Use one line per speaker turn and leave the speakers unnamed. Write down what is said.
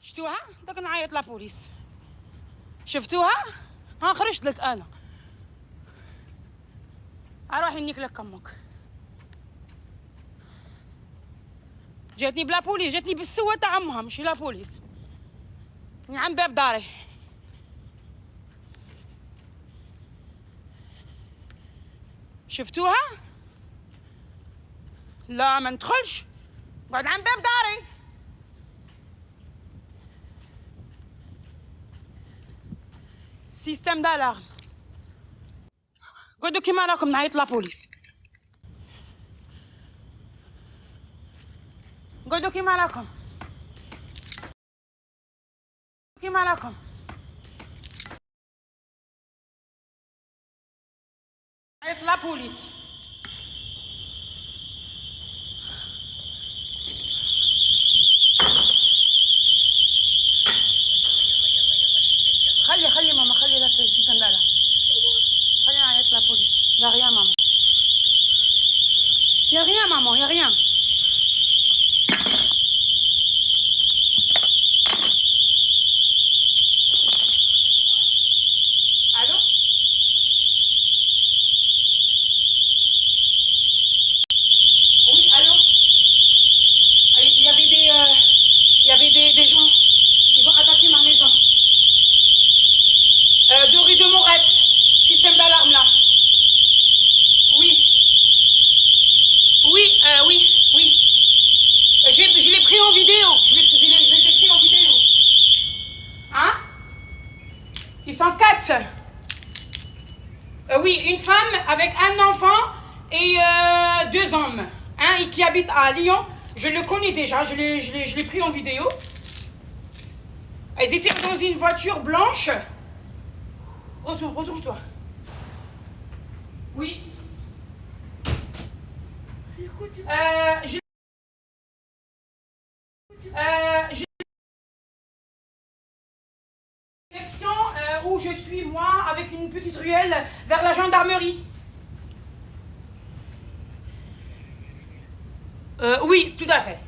شفتوها؟ بدك نعيط لبوليس. شفتوها؟ ها خرجت لك انا. اروح انيك لك امك. جاتني بلا بوليس، جاتني بالسوة تاع امها مش لا بوليس. من عند باب داري. شفتوها؟ لا ما ندخلش. قعد عند باب داري. سيستم دالارم. قعدوا كيما راكم نعيط لابوليس. قعدوا كيما راكم. كيما راكم. نعيط لابوليس. خلي ماما خلي لا سيستم دالارم. خلي نعيط لابوليس. يا ريان ماما. يا ريان ماما يا ريان. Allô? Oui, allô? Il y avait des gens qui ont attaqué ma maison. De rue de Moretz. Système d'alarme là. Oui. Oui, oui. Je l'ai pris en vidéo. Je les ai pris en vidéo. Hein? Ils sont 4. Oui, une femme avec un enfant et 2 hommes. Un qui habite à Lyon. Je le connais déjà, je l'ai pris en vidéo. Ils étaient dans une voiture blanche. Retourne-toi. Oui. Section où je suis moi avec une petite ruelle vers la gendarmerie. Oui, tout à fait.